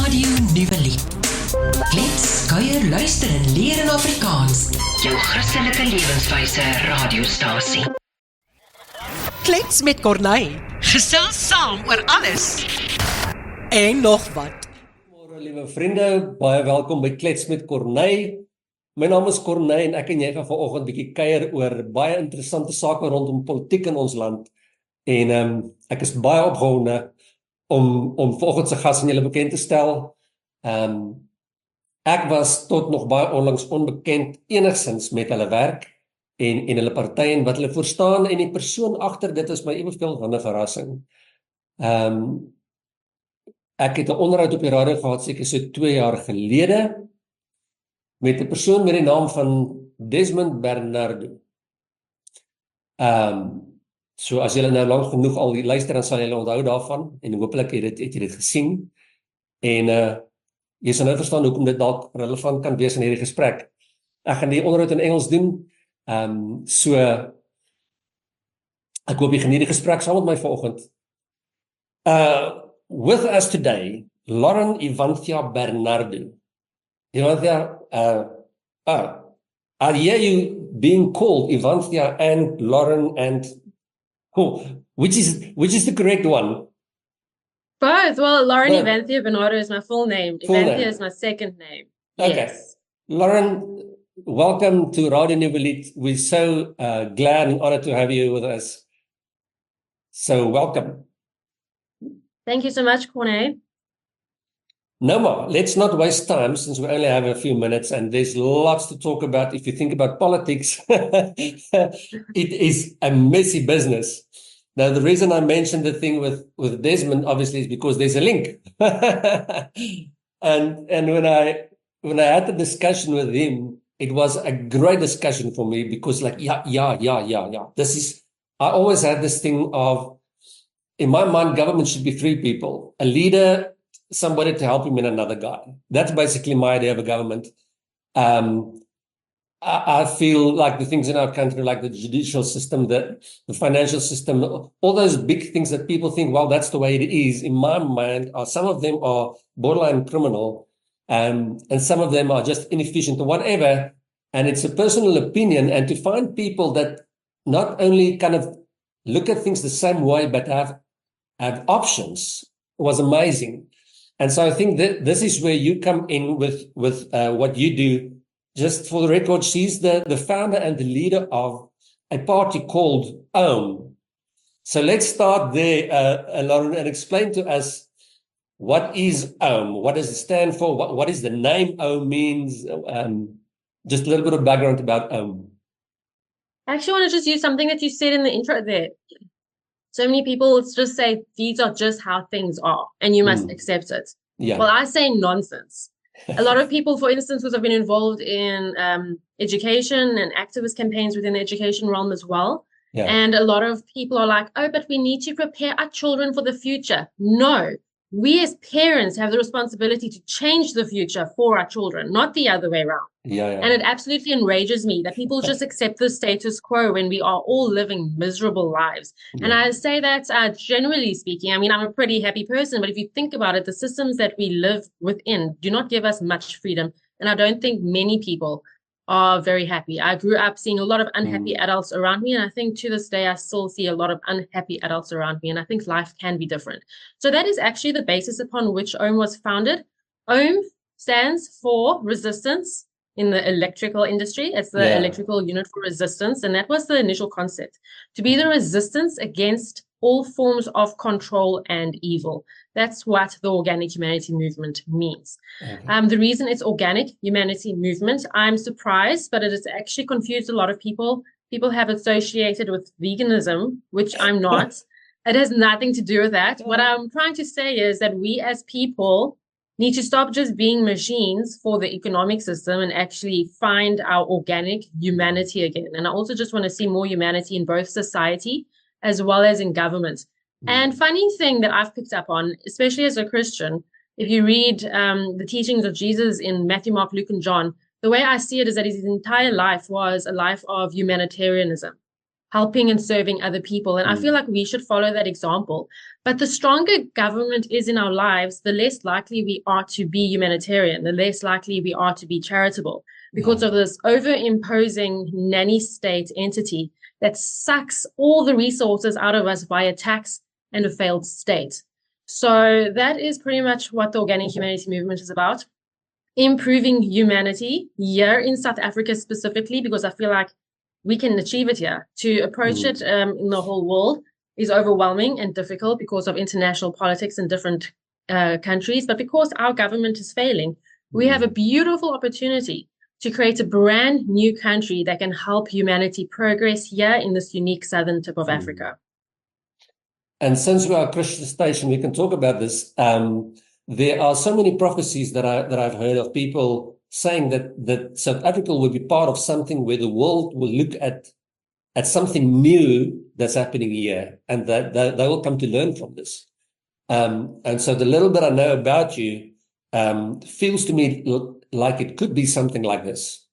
Radio Nuwe. Klets, kuier, luister en leer in Afrikaans. Jou Christelike lewenswyse radiostasie. Klets met Corné. Gesels saam oor alles. En nog wat. Môre liewe vriende, baie welkom by Klets met Corné. My naam is Corné en ek en jy gaan vanoggend bietjie kuier oor baie interessante sake rondom politiek in ons land. En ek is baie opgewonde om vanoggend se gas aan julle bekend te stel. Ek was tot nog baie onlangs onbekend enigsins met hulle werk en hulle party en wat hulle voorstaan en die persoon agter dit is my eweveel van 'n verrassing. Ek het 'n onderhoud op die radio gehad seker so 2 jaar gelede met 'n persoon met die naam van Bernardo. So as julle nou lank genoeg al luister, dan sal julle onthou daarvan en hopelik het jy dit gesien. En jy sal nou verstaan hoekom dit dalk relevant kan wees in hierdie gesprek. Ek gaan die onderhoud in Engels doen. So ek hoop jy geniet die gesprek saam met my vanoggend. With us today, Evanthia Bernardo. Evanthia, I hear you being called Evanthia and Lauren and which is the correct one? Both. Well, Lauren Both. Evanthia Bernardo is my full name. Full Evanthia name. is my second name. Okay. Yes. Lauren, welcome to Radio Nuwe. We're so glad and honored to have you with us. So welcome. Thank you so much, Corné. No more. Let's not waste time since we only have a few minutes and there's lots to talk about. If you think about politics, it is a messy business. Now, the reason I mentioned the thing with Desmond, obviously, is because there's a link. and when I had the discussion with him, it was a great discussion for me because like, yeah. I always had this thing of, in my mind, government should be 3 people: a leader, somebody to help him, and another guy. That's basically my idea of a government. I feel like the things in our country, like the judicial system, the financial system, all those big things that people think, well, that's the way it is. In my mind, some of them are borderline criminal, and some of them are just inefficient or whatever. And it's a personal opinion. And to find people that not only kind of look at things the same way, but have options was amazing. And so I think that this is where you come in with what you do. Just for the record, she's the founder and the leader of a party called So let's start there, Lauren, and explain to us what is what does it stand for? What is the name means? Just a little bit of background about I actually want to just use something that you said in the intro there. So many people just say, these are just how things are, and you must accept it. Yeah. Well, I say nonsense. A lot of people, for instance, who have been involved in education and activist campaigns within the education realm as well. Yeah. And a lot of people are like, oh, but we need to prepare our children for the future. No, we as parents have the responsibility to change the future for our children, not the other way around. Yeah. And it absolutely enrages me that people just accept the status quo when we are all living miserable lives. And I say that generally speaking, I mean, I'm a pretty happy person, but if you think about it, the systems that we live within do not give us much freedom. And I don't think many people are very happy. I grew up seeing a lot of unhappy adults around me. And I think to this day, I still see a lot of unhappy adults around me. And I think life can be different. So that is actually the basis upon which OHM was founded. OHM stands for resistance in the electrical industry. It's the electrical unit for resistance. And that was the initial concept, to be the resistance against all forms of control and evil. That's what the organic humanity movement means. Okay. The reason it's organic humanity movement, I'm surprised, but it has actually confused a lot of people. People have associated with veganism, which I'm not. It has nothing to do with that. What I'm trying to say is that we as people need to stop just being machines for the economic system and actually find our organic humanity again. And I also just want to see more humanity in both society as well as in government. And funny thing that I've picked up on, especially as a Christian, if you read the teachings of Jesus in Matthew, Mark, Luke, and John, the way I see it is that his entire life was a life of humanitarianism. helping and serving other people. And I feel like we should follow that example. But the stronger government is in our lives, the less likely we are to be humanitarian, the less likely we are to be charitable, because of this over-imposing nanny state entity that sucks all the resources out of us via tax and a failed state. So that is pretty much what the organic humanity movement is about. Improving humanity here in South Africa specifically, because I feel like we can achieve it here. To approach it in the whole world is overwhelming and difficult because of international politics in different countries. But because our government is failing, we have a beautiful opportunity to create a brand new country that can help humanity progress here in this unique southern tip of Africa. And since we are a Christian station, we can talk about this. There are so many prophecies that I've heard of people saying that South Africa will be part of something where the world will look at something new that's happening here, and that they will come to learn from this. And so the little bit I know about you feels to me like it could be something like this.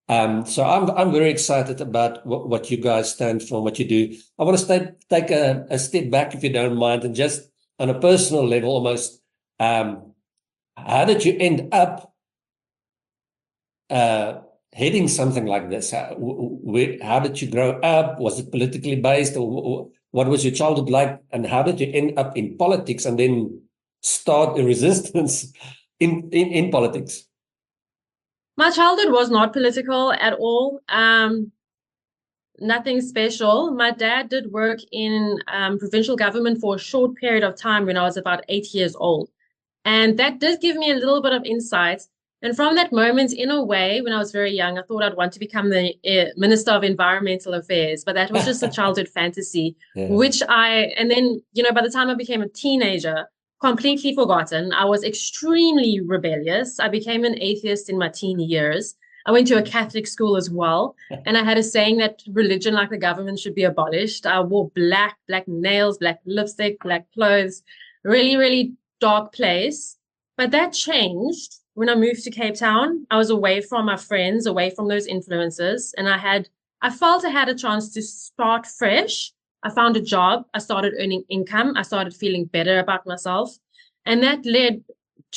So I'm very excited about what you guys stand for, what you do. I want to take a step back, if you don't mind, and just on a personal level almost, how did you end up heading something like this? How did you grow up? Was it politically based, or what was your childhood like? And how did you end up in politics and then start a resistance in politics? My childhood was not political at all. Nothing special. My dad did work in provincial government for a short period of time when I was about 8 years old. And that did give me a little bit of insight. And from that moment, in a way, when I was very young, I thought I'd want to become the Minister of Environmental Affairs. But that was just a childhood fantasy, and then, by the time I became a teenager, completely forgotten. I was extremely rebellious. I became an atheist in my teen years. I went to a Catholic school as well. And I had a saying that religion, like the government, should be abolished. I wore black nails, black lipstick, black clothes, really, really dark place. But that changed when I moved to Cape Town. I was away from my friends, away from those influences. And I felt I had a chance to start fresh. I found a job. I started earning income. I started feeling better about myself. And that led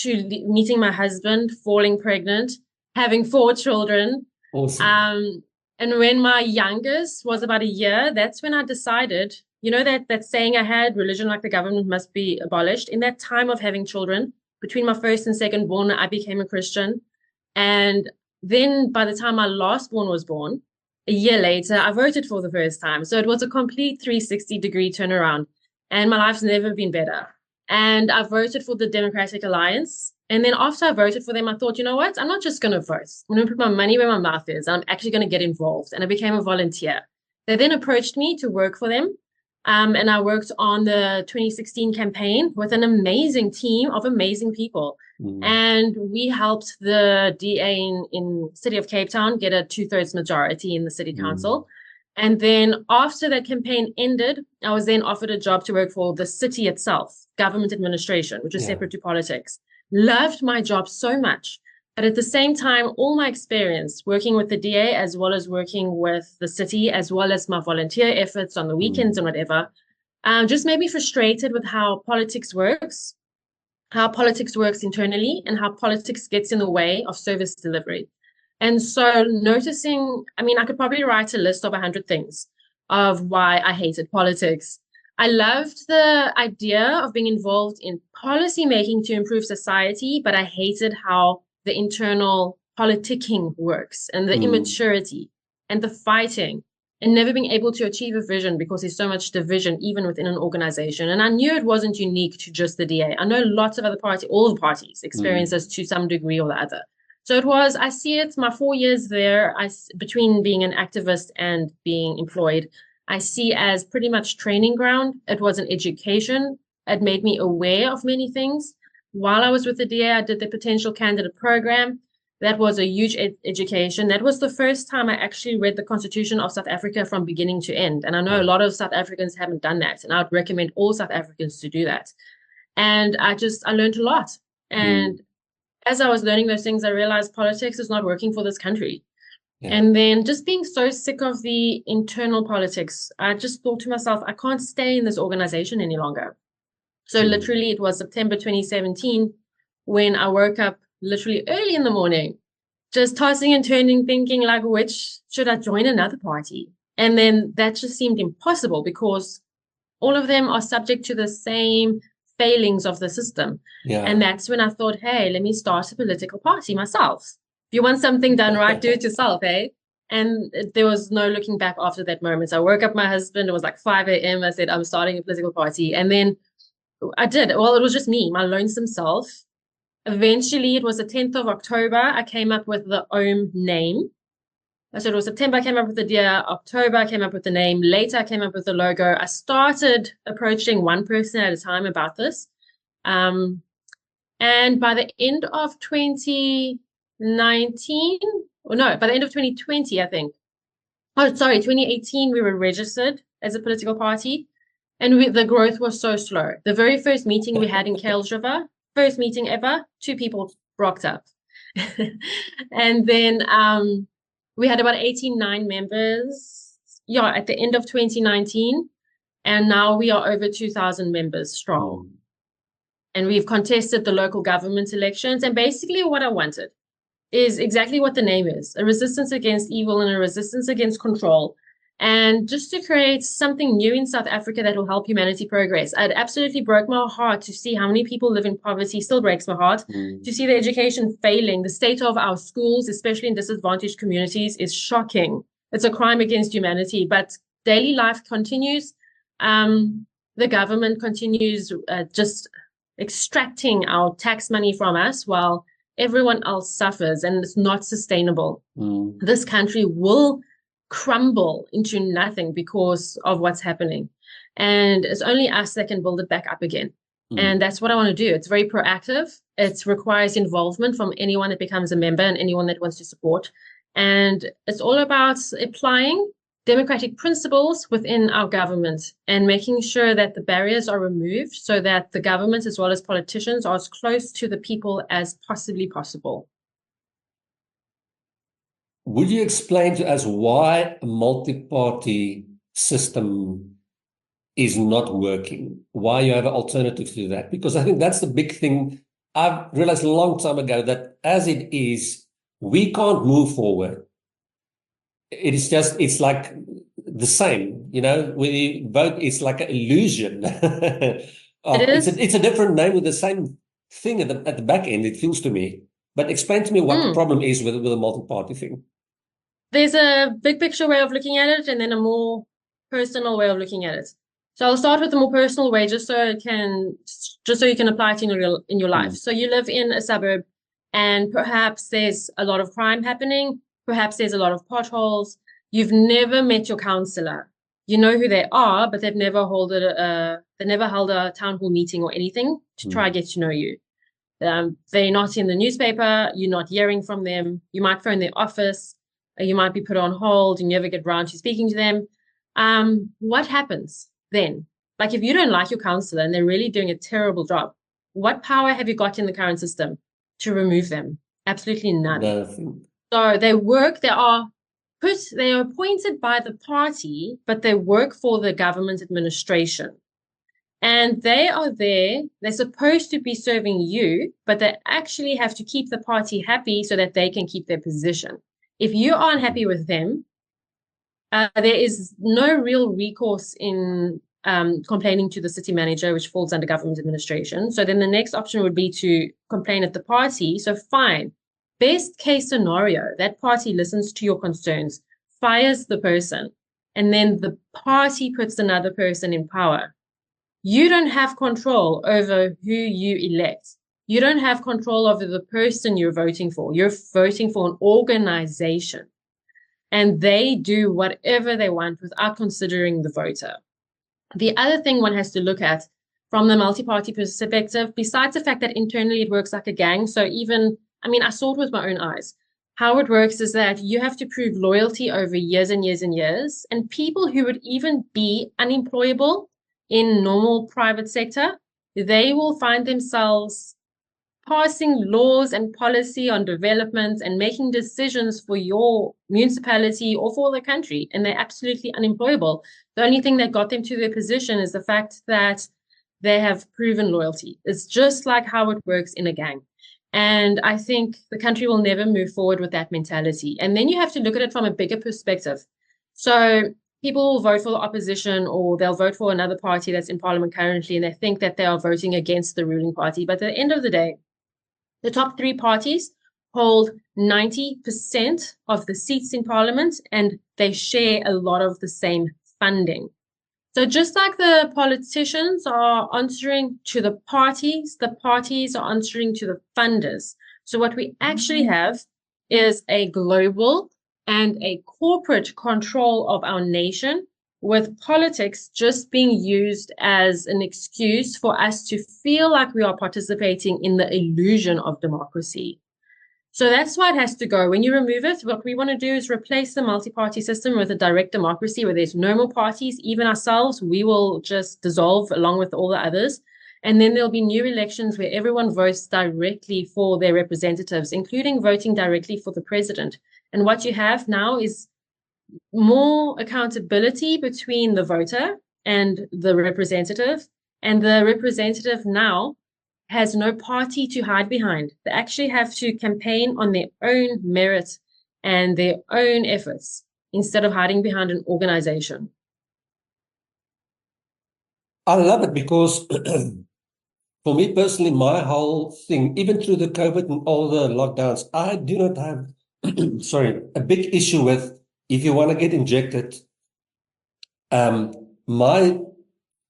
to meeting my husband, falling pregnant, having 4 children. Awesome. And when my youngest was about a year, that's when I decided, that saying I had, religion like the government must be abolished. In that time of having children, between my first and second born, I became a Christian. And then by the time my last born was born, a year later, I voted for the first time. So it was a complete 360-degree turnaround. And my life's never been better. And I voted for the Democratic Alliance. And then after I voted for them, I thought, you know what? I'm not just going to vote. I'm going to put my money where my mouth is. I'm actually going to get involved. And I became a volunteer. They then approached me to work for them. And I worked on the 2016 campaign with an amazing team of amazing people. And we helped the DA in City of Cape Town get a 2/3 majority in the city council. And then after that campaign ended, I was then offered a job to work for the city itself, government administration, which is separate to politics. Loved my job so much. But at the same time, all my experience working with the DA, as well as working with the city, as well as my volunteer efforts on the weekends and whatever, just made me frustrated with how politics works internally, and how politics gets in the way of service delivery. And so noticing, I could probably write a list of 100 things of why I hated politics. I loved the idea of being involved in policy making to improve society, but I hated how the internal politicking works, and the immaturity and the fighting, and never being able to achieve a vision because there's so much division even within an organization. And I knew it wasn't unique to just the DA. I know lots of other parties, all the parties experience this to some degree or the other. So I see it, my 4 years there, between being an activist and being employed, I see as pretty much training ground. It was an education. It made me aware of many things. While I was with the DA, I did the potential candidate program. That was a huge education. That was the first time I actually read the Constitution of South Africa from beginning to end. And I know a lot of South Africans haven't done that. And I would recommend all South Africans to do that. And I learned a lot. And as I was learning those things, I realized politics is not working for this country. Yeah. And then just being so sick of the internal politics, I just thought to myself, I can't stay in this organization any longer. So literally it was September 2017 when I woke up literally early in the morning, just tossing and turning, thinking like, which should I join another party? And then that just seemed impossible because all of them are subject to the same failings of the system. Yeah. And that's when I thought, hey, let me start a political party myself. If you want something done right, do it yourself, eh? And there was no looking back after that moment. So I woke up my husband. It was like 5 a.m. I said, I'm starting a political party. And then I did. Well, it was just me, my lonesome self. Eventually, it was the 10th of October. I came up with the OM name. So it was September, I came up with the idea. October, I came up with the name. Later, I came up with the logo. I started approaching one person at a time about this. And by the end of 2019, or no, by the end of 2020, I think. Oh, sorry, 2018, we were registered as a political party. And the growth was so slow. The very first meeting we had in River, first meeting ever, 2 people rocked up. And then we had about 89 members, at the end of 2019. And now we are over 2,000 members strong. And we've contested the local government elections. And basically what I wanted is exactly what the name is, a resistance against evil and a resistance against control. And just to create something new in South Africa that will help humanity progress. It absolutely broke my heart to see how many people live in poverty, still breaks my heart, to see the education failing. The state of our schools, especially in disadvantaged communities, is shocking. It's a crime against humanity, but daily life continues. The government continues just extracting our tax money from us while everyone else suffers, and it's not sustainable. This country will crumble into nothing because of what's happening. And it's only us that can build it back up again. And that's what I want to do. It's very proactive. It requires involvement from anyone that becomes a member and anyone that wants to support. And it's all about applying democratic principles within our government and making sure that the barriers are removed so that the government as well as politicians are as close to the people as possibly possible. Would you explain to us why a multi-party system is not working? Why you have an alternative to that? Because I think that's the big thing. I've realized a long time ago that as it is, we can't move forward. It's like the same, when you vote, it's like an illusion. It is. It's a different name with the same thing at the back end, it feels to me. But explain to me what the problem is with a multi-party thing. There's a big picture way of looking at it and then a more personal way of looking at it. So I'll start with the more personal way just so you can apply it in your life. So you live in a suburb and perhaps there's a lot of crime happening. Perhaps there's a lot of potholes. You've never met your councillor. You know who they are, but they've never held a town hall meeting or anything to try and get to know you. They're not in the newspaper. You're not hearing from them. You might phone their office. You might be put on hold and you never get around to speaking to them. What happens then? Like if you don't like your councillor and they're really doing a terrible job, what power have you got in the current system to remove them? Absolutely none. Nothing. So they are appointed by the party, but they work for the government administration. And they are there, they're supposed to be serving you, but they actually have to keep the party happy so that they can keep their position. If you aren't happy with them, there is no real recourse in complaining to the city manager, which falls under government administration. So then the next option would be to complain at the party. So fine, best case scenario, that party listens to your concerns, fires the person, and then the party puts another person in power. You don't have control over who you elect. You don't have control over the person you're voting for. You're voting for an organization. And they do whatever they want without considering the voter. The other thing one has to look at from the multi-party perspective, besides the fact that internally it works like a gang, so I saw it with my own eyes. How it works is that you have to prove loyalty over years and years and years. And people who would even be unemployable in normal private sector, they will find themselves passing laws and policy on developments and making decisions for your municipality or for the country, and they're absolutely unemployable. The only thing that got them to their position is the fact that they have proven loyalty. It's just like how it works in a gang. And I think the country will never move forward with that mentality. And then you have to look at it from a bigger perspective. So people will vote for the opposition, or they'll vote for another party that's in parliament currently, and they think that they are voting against the ruling party. But at the end of the day, the top three parties hold 90% of the seats in parliament, and they share a lot of the same funding. So just like the politicians are answering to the parties are answering to the funders. So what we actually have is a global and a corporate control of our nation, with politics just being used as an excuse for us to feel like we are participating in the illusion of democracy. So that's why it has to go. When you remove it, what we want to do is replace the multi-party system with a direct democracy where there's no more parties. Even ourselves, we will just dissolve along with all the others. And then there'll be new elections where everyone votes directly for their representatives, including voting directly for the president. And what you have now is more accountability between the voter and the representative. And the representative now has no party to hide behind. They actually have to campaign on their own merit and their own efforts instead of hiding behind an organization. I love it because for me personally, my whole thing, even through the COVID and all the lockdowns, I do not have, a big issue with if you want to get injected. My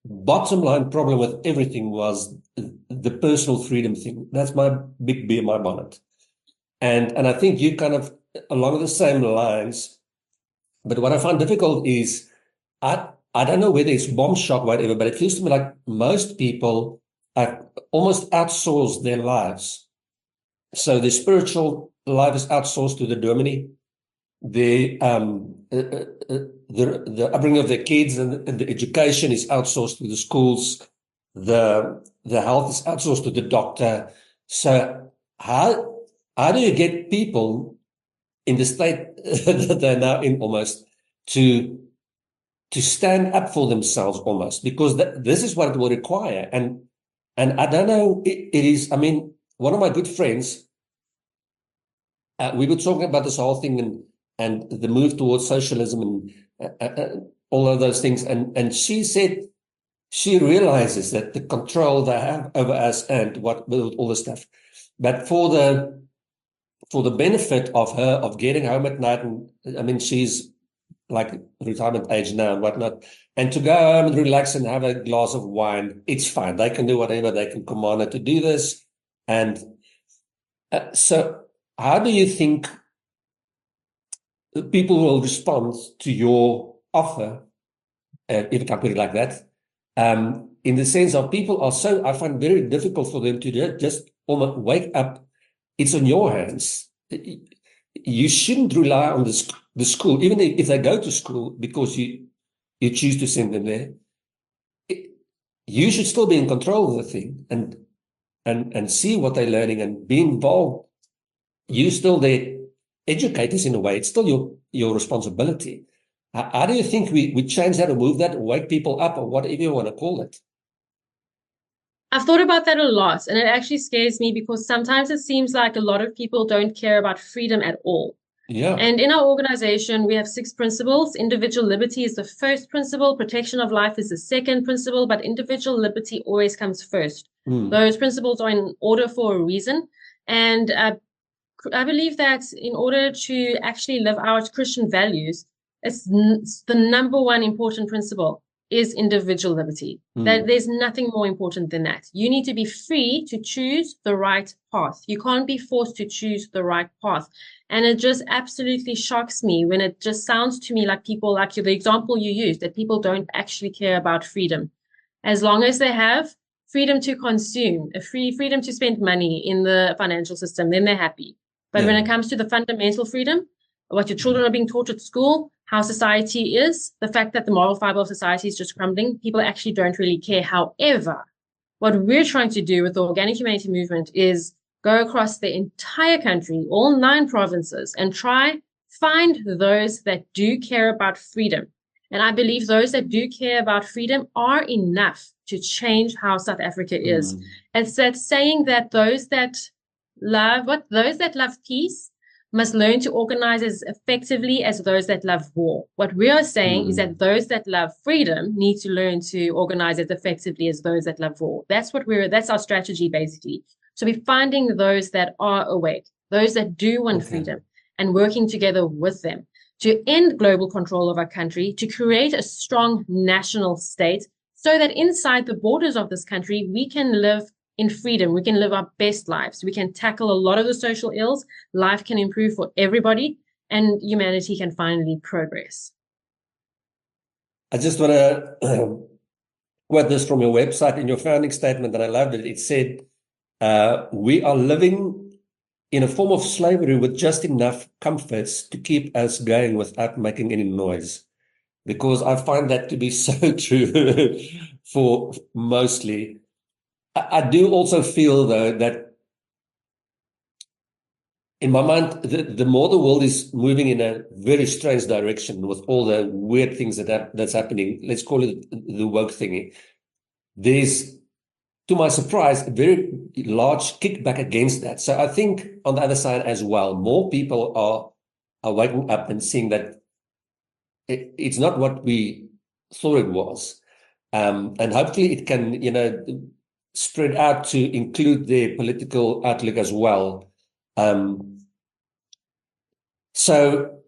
bottom line problem with everything was the personal freedom thing. That's my big bee in my bonnet. And I think you kind of along the same lines. But what I find difficult is I don't know whether it's bomb shock or whatever, but it feels to me like most people have almost outsourced their lives. So the spiritual life is outsourced to the dominee. The upbringing of their kids and the education is outsourced to the schools. The health is outsourced to the doctor. So how do you get people in the state that they're now in almost to stand up for themselves almost? Because this is what it will require. And I don't know, it is, I mean, one of my good friends, we were talking about this whole thing and the move towards socialism and all of those things. And she said she realizes that the control they have over us and what all this stuff, but for the benefit of her, of getting home at night, and I mean, she's like retirement age now and whatnot, and to go home and relax and have a glass of wine, it's fine. They can do whatever. They can command her to do this. And so how do you think people will respond to your offer, if I can put it like that, in the sense of people are so, I find very difficult for them to just almost wake up. It's on your hands. You shouldn't rely on the school, even if they go to school because you choose to send them there. You should still be in control of the thing and see what they're learning and be involved. You still their educators in a way. It's still your responsibility. How do you think we change that or move that or wake people up or whatever you want to call it? I've thought about that a lot, and it actually scares me because sometimes it seems like a lot of people don't care about freedom at all. Yeah. And in our organization, we have 6 principles. Individual liberty is the first principle. Protection of life is the second principle, but individual liberty always comes first. Those principles are in order for a reason. And I believe that in order to actually live out Christian values, it's the number one important principle is individual liberty. That there's nothing more important than that. You need to be free to choose the right path. You can't be forced to choose the right path. And it just absolutely shocks me when it just sounds to me like people, like the example you used, that people don't actually care about freedom. As long as they have freedom to consume, freedom to spend money in the financial system, then they're happy. But when it comes to the fundamental freedom, what your children are being taught at school, how society is, the fact that the moral fiber of society is just crumbling, people actually don't really care. However, what we're trying to do with the organic humanity movement is go across the entire country, all 9 provinces, and find those that do care about freedom. And I believe those that do care about freedom are enough to change how South Africa is. It's that saying that those that love peace must learn to organize as effectively as those that love war. What we are saying is that those that love freedom need to learn to organize as effectively as those that love war. That's our strategy, basically. So we're finding those that are awake, those that do want freedom, and working together with them to end global control of our country, to create a strong national state so that inside the borders of this country, we can live in freedom. We can live our best lives. We can tackle a lot of the social ills. Life can improve for everybody, and humanity can finally progress. I just want to quote this from your website in your founding statement, and I loved it. It said, we are living in a form of slavery with just enough comforts to keep us going without making any noise. Because I find that to be so true for mostly. I do also feel, though, that in my mind, the more the world is moving in a very strange direction with all the weird things that's happening, let's call it the woke thingy, there's, to my surprise, a very large kickback against that. So I think on the other side as well, more people are waking up and seeing that it's not what we thought it was. And hopefully it can, spread out to include their political outlook as well. So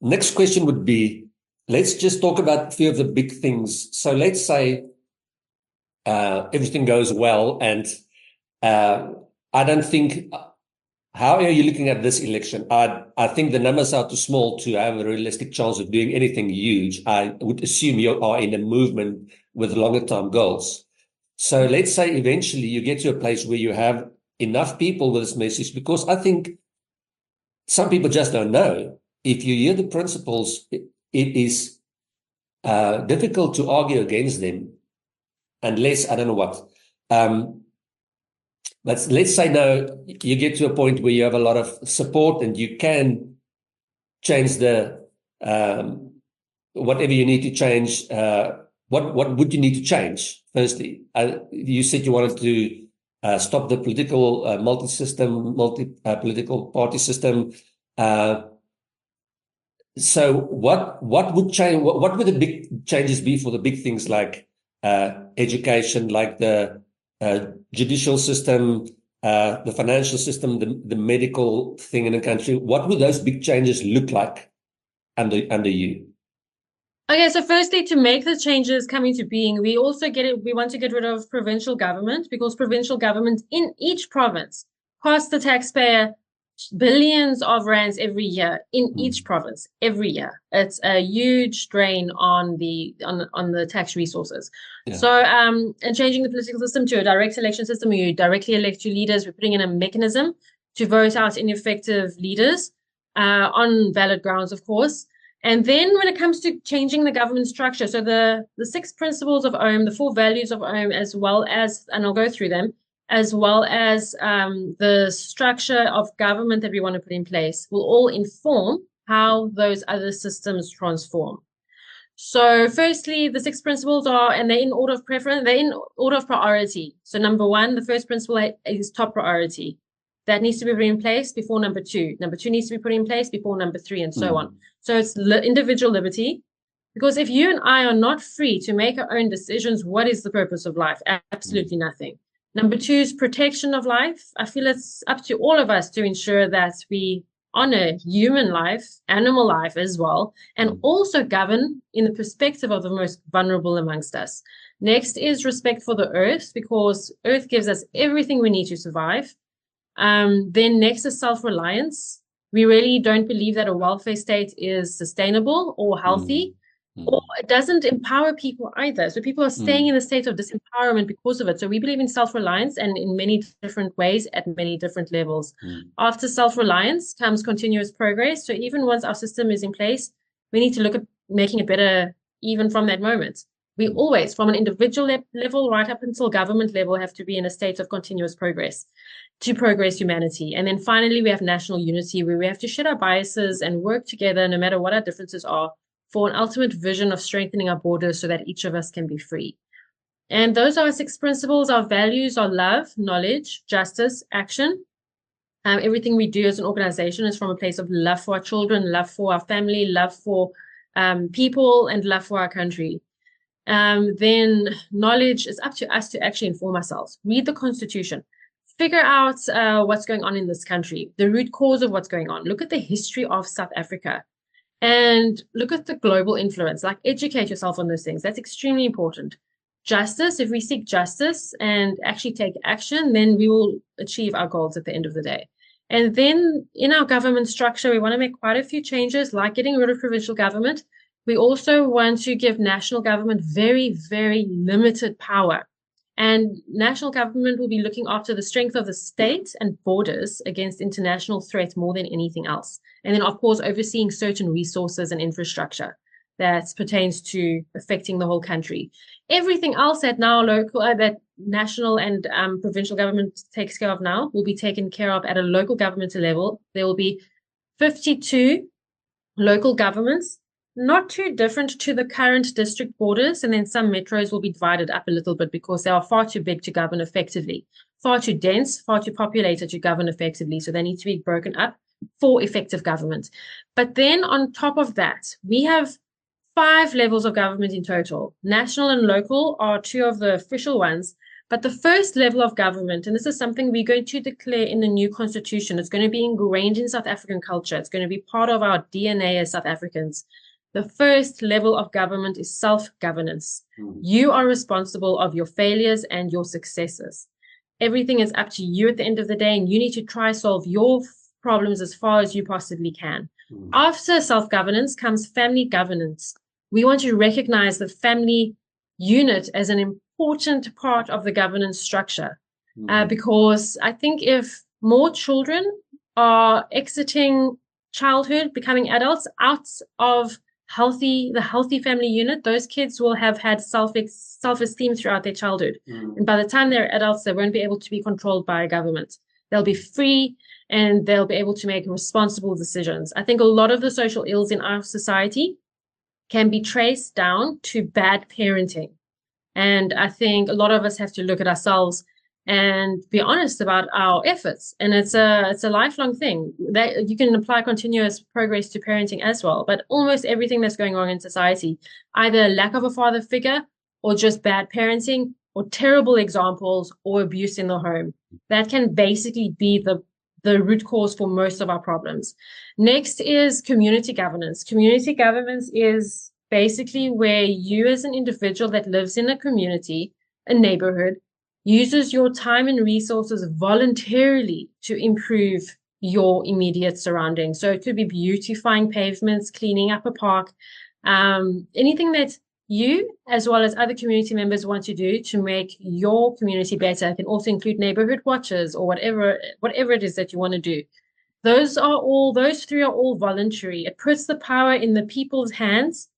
next question would be, let's just talk about a few of the big things. So let's say everything goes well, and I don't think, how are you looking at this election? I think the numbers are too small to have a realistic chance of doing anything huge. I would assume you are in a movement with longer term goals. So let's say eventually you get to a place where you have enough people with this message, because I think some people just don't know. If you hear the principles, it is difficult to argue against them unless, I don't know what. But let's say now you get to a point where you have a lot of support and you can change the whatever you need to change. What would you need to change? Firstly, you said you wanted to stop the political political party system. So what would change? What would the big changes be for the big things like education, like the judicial system, the financial system, the medical thing in the country? What would those big changes look like under you? Okay, so firstly, to make the changes come into being, we want to get rid of provincial government, because provincial government in each province costs the taxpayer billions of rands every year in each province, every year. It's a huge drain on the tax resources. Yeah. So, and changing the political system to a direct election system where you directly elect your leaders, we're putting in a mechanism to vote out ineffective leaders on valid grounds, of course. And then when it comes to changing the government structure, so the 6 principles of Ohm, the 4 values of Ohm, as well as, and I'll go through them, as well as the structure of government that we want to put in place, will all inform how those other systems transform. So firstly, the 6 principles are, and they're in order of preference, they're in order of priority. So number 1, the first principle is top priority. That needs to be put in place before number 2. Number 2 needs to be put in place before number 3, and so on. So it's individual liberty. Because if you and I are not free to make our own decisions, what is the purpose of life? Absolutely nothing. Number 2 is protection of life. I feel it's up to all of us to ensure that we honor human life, animal life as well, and also govern in the perspective of the most vulnerable amongst us. Next is respect for the earth, because earth gives us everything we need to survive. Then next is self-reliance. We really don't believe that a welfare state is sustainable or healthy, or it doesn't empower people either. So people are staying in a state of disempowerment because of it. So we believe in self-reliance, and in many different ways at many different levels. After self-reliance comes continuous progress. So even once our system is in place, we need to look at making it better even from that moment. We always, from an individual level right up until government level, have to be in a state of continuous progress to progress humanity. And then finally, we have national unity, where we have to shed our biases and work together, no matter what our differences are, for an ultimate vision of strengthening our borders so that each of us can be free. And those are our 6 principles. Our values are love, knowledge, justice, action. Everything we do as an organization is from a place of love for our children, love for our family, love for people, and love for our country. Then knowledge is up to us to actually inform ourselves. Read the Constitution. Figure out what's going on in this country, the root cause of what's going on. Look at the history of South Africa and look at the global influence. Like, educate yourself on those things. That's extremely important. Justice, if we seek justice and actually take action, then we will achieve our goals at the end of the day. And then in our government structure, we want to make quite a few changes, like getting rid of provincial government. We also want to give national government very, very limited power. And national government will be looking after the strength of the state and borders against international threats more than anything else. And then, of course, overseeing certain resources and infrastructure that pertains to affecting the whole country. Everything else that now that national and provincial government takes care of now will be taken care of at a local government level. There will be 52 local governments, not too different to the current district borders, and then some metros will be divided up a little bit because they are far too big to govern effectively, far too dense, far too populated to govern effectively. So they need to be broken up for effective government. But then on top of that, we have 5 levels of government in total. National and local are 2 of the official ones. But the first level of government, and this is something we're going to declare in the new constitution, it's going to be ingrained in South African culture. It's going to be part of our DNA as South Africans. The first level of government is self-governance. You are responsible of your failures and your successes. Everything is up to you at the end of the day, and you need to try solve your problems as far as you possibly can. After self-governance comes family governance. We want to recognize the family unit as an important part of the governance structure, because I think if more children are exiting childhood, becoming adults out of the healthy family unit, those kids will have had self-esteem throughout their childhood. And by the time they're adults, they won't be able to be controlled by a government. They'll be free and they'll be able to make responsible decisions. I think a lot of the social ills in our society can be traced down to bad parenting. And I think a lot of us have to look at ourselves and be honest about our efforts. And it's a lifelong thing that you can apply continuous progress to parenting as well. But almost everything that's going on in society, either lack of a father figure or just bad parenting or terrible examples or abuse in the home, that can basically be the root cause for most of our problems. Next is community governance. Community governance is basically where you as an individual that lives in a community, a neighborhood, uses your time and resources voluntarily to improve your immediate surroundings. So it could be beautifying pavements, cleaning up a park, anything that you, as well as other community members, want to do to make your community better. It can also include neighborhood watches or whatever it is that you want to do. Those 3 are all voluntary. It puts the power in the people's hands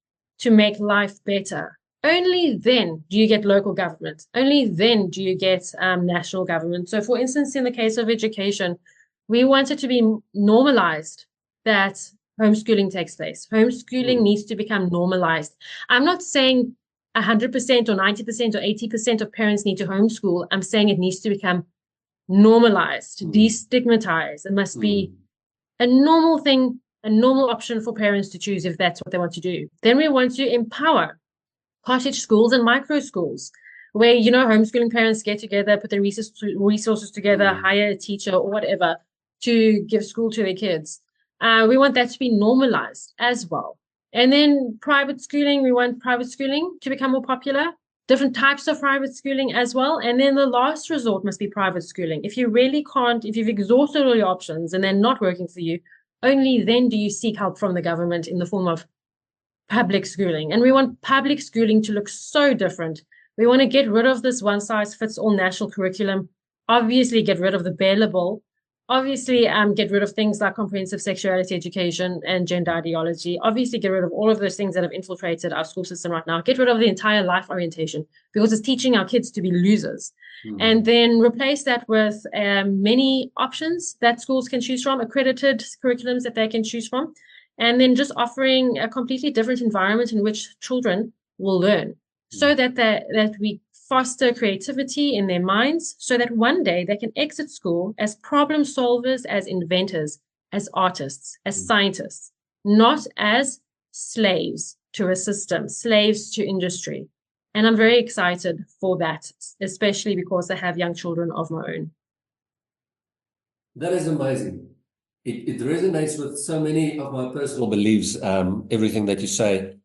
to make life better. Only then do you get local government. Only then do you get national government. So, for instance, in the case of education, we want it to be normalized that homeschooling takes place. Homeschooling needs to become normalized. I'm not saying 100% or 90% or 80% of parents need to homeschool. I'm saying it needs to become normalized, destigmatized. It must be a normal thing, a normal option for parents to choose if that's what they want to do. Then we want to empower cottage schools and micro schools where, homeschooling parents get together, put their resources together, hire a teacher or whatever to give school to their kids. We want that to be normalized as well. And then private schooling, we want private schooling to become more popular, different types of private schooling as well. And then the last resort must be private schooling. If you really can't, if you've exhausted all your options and they're not working for you, only then do you seek help from the government in the form of public schooling. And we want public schooling to look so different. We want to get rid of this one-size-fits-all national curriculum, obviously get rid of the bailable Obviously, get rid of things like comprehensive sexuality education and gender ideology. Obviously, get rid of all of those things that have infiltrated our school system right now. Get rid of the entire life orientation because it's teaching our kids to be losers. And then replace that with many options that schools can choose from, accredited curriculums that they can choose from, and then just offering a completely different environment in which children will learn so that we foster creativity in their minds so that one day they can exit school as problem solvers, as inventors, as artists, as scientists, not as slaves to a system, slaves to industry. And I'm very excited for that, especially because I have young children of my own. That is amazing. It resonates with so many of my personal beliefs, everything that you say.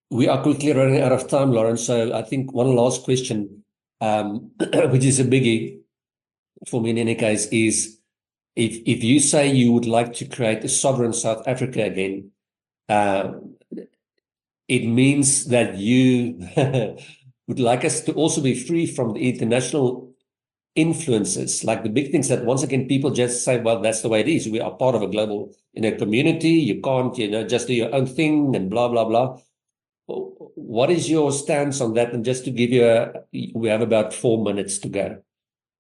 We are quickly running out of time, Lauren, so I think one last question, which is a biggie for me in any case, is if you say you would like to create a sovereign South Africa again, it means that you would like us to also be free from the international influences, like the big things that once again people just say, well, that's the way it is. We are part of a global community. You can't, just do your own thing and blah, blah, blah. What is your stance on that? And just to give you we have about 4 minutes to go.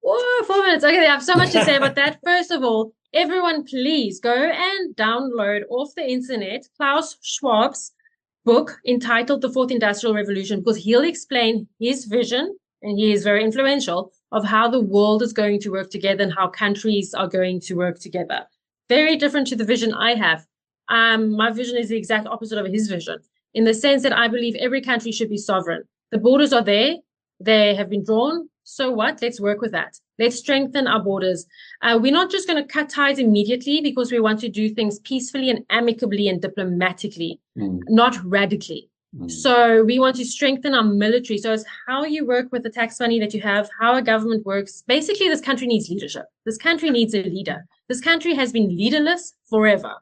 Oh, 4 minutes. Okay, I have so much to say about that. First of all, everyone, please go and download off the internet Klaus Schwab's book entitled The Fourth Industrial Revolution, because he'll explain his vision, and he is very influential, of how the world is going to work together and how countries are going to work together. Very different to the vision I have. My vision is the exact opposite of his vision, in the sense that I believe every country should be sovereign. The borders are there. They have been drawn. So what? Let's work with that. Let's strengthen our borders. We're not just going to cut ties immediately because we want to do things peacefully and amicably and diplomatically, not radically. So we want to strengthen our military. So it's how you work with the tax money that you have, how a government works. Basically, this country needs leadership. This country needs a leader. This country has been leaderless forever.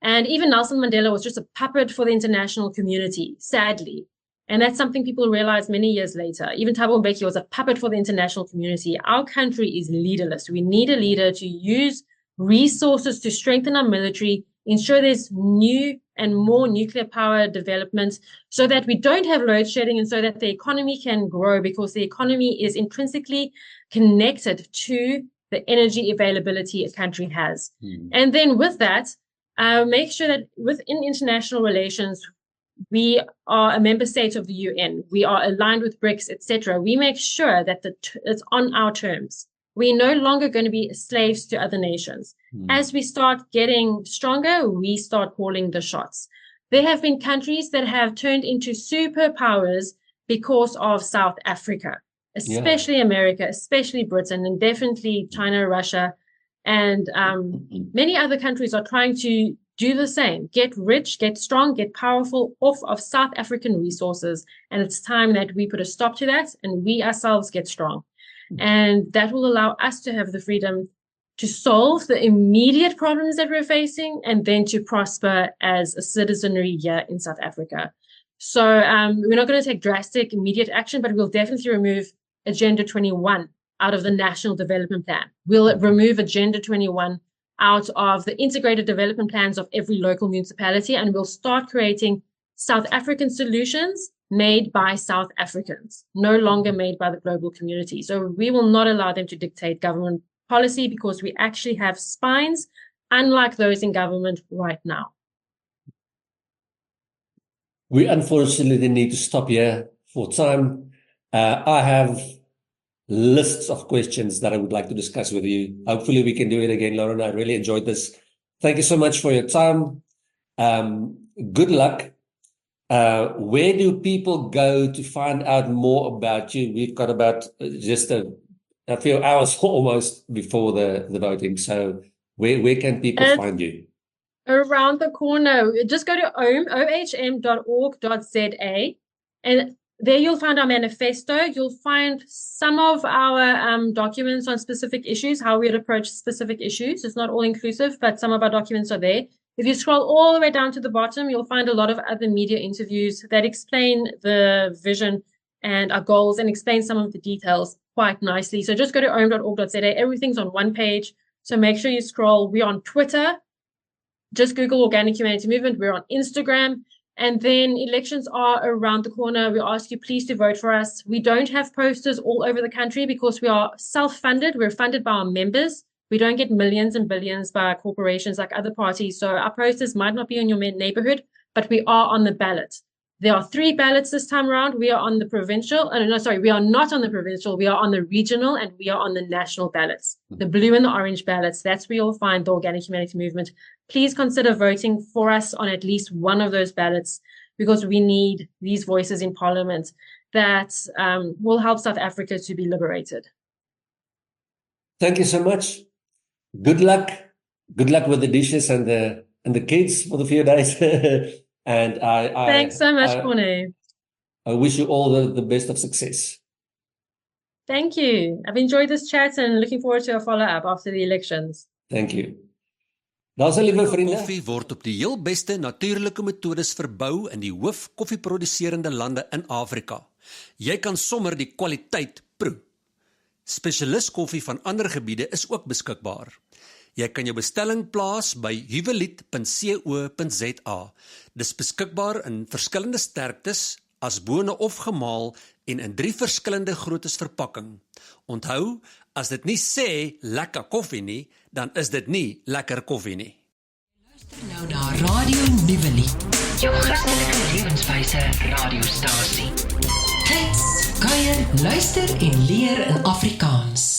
And even Nelson Mandela was just a puppet for the international community, sadly. And that's something people realized many years later. Even Thabo Mbeki was a puppet for the international community. Our country is leaderless. We need a leader to use resources to strengthen our military, ensure there's new and more nuclear power development so that we don't have load shedding and so that the economy can grow, because the economy is intrinsically connected to the energy availability a country has. And then with that, make sure that within international relations, we are a member state of the UN. We are aligned with BRICS, etc. We make sure that it's on our terms. We're no longer going to be slaves to other nations. As we start getting stronger, we start calling the shots. There have been countries that have turned into superpowers because of South Africa, especially America, especially Britain, and definitely China, Russia, and many other countries are trying to do the same. Get rich, get strong, get powerful off of South African resources. And it's time that we put a stop to that and we ourselves get strong. And that will allow us to have the freedom to solve the immediate problems that we're facing and then to prosper as a citizenry here in South Africa. So we're not going to take drastic immediate action, but we'll definitely remove Agenda 21 out of the National Development Plan. We'll remove Agenda 21 out of the integrated development plans of every local municipality, and we'll start creating South African solutions made by South Africans, no longer made by the global community. So we will not allow them to dictate government policy because we actually have spines, unlike those in government right now. We unfortunately need to stop here for time. I have lists of questions that I would like to discuss with you. Hopefully we can do it again, Lauren. I really enjoyed this. Thank you so much for your time. Good luck. Where do people go to find out more about you? We've got about just a few hours almost before the voting. So where can people find you? Around the corner. Just go to ohm.org.za, and there you'll find our manifesto. You'll find some of our documents on specific issues, how we'd approach specific issues. It's not all inclusive, but some of our documents are there. If you scroll all the way down to the bottom, you'll find a lot of other media interviews that explain the vision and our goals and explains some of the details quite nicely. So just go to om.org.za. Everything's on one page. So make sure you scroll. We're on Twitter. Just Google Organic Humanity Movement. We're on Instagram. And then elections are around the corner. We ask you please to vote for us. We don't have posters all over the country because we are self-funded. We're funded by our members. We don't get millions and billions by corporations like other parties. So our posters might not be in your neighborhood, but we are on the ballot. There are 3 ballots this time around. We are on the provincial. We are not on the provincial. We are on the regional and we are on the national ballots. The blue and the orange ballots. That's where you'll find the Organic Humanity Movement. Please consider voting for us on at least one of those ballots because we need these voices in Parliament that will help South Africa to be liberated. Thank you so much. Good luck. Good luck with the dishes and the kids for the few days. And Thanks so much, Corné. I wish you all the best of success. Thank you. I've enjoyed this chat and looking forward to a follow-up after the elections. Thank you. Daar's 'n liewe vriende. Koffie word op die heel beste natuurlike metodes verbou in die hoof koffieproduserende lande in Afrika. Jy kan sommer die kwaliteit proe. Spesialis koffie van ander gebiede is ook beskikbaar. Jy kan jou bestelling plaas by huwelied.co.za. Dis beskikbaar in verskillende sterktes, as bone of gemaal en in 3 verskillende groottes verpakking. Onthou, as dit nie sê lekker koffie nie, dan is dit nie lekker koffie nie. Luister nou na Radio Nuwe Lied, jou Christelike lewenswyse radiostasie. Klets, kuier, luister en leer in Afrikaans.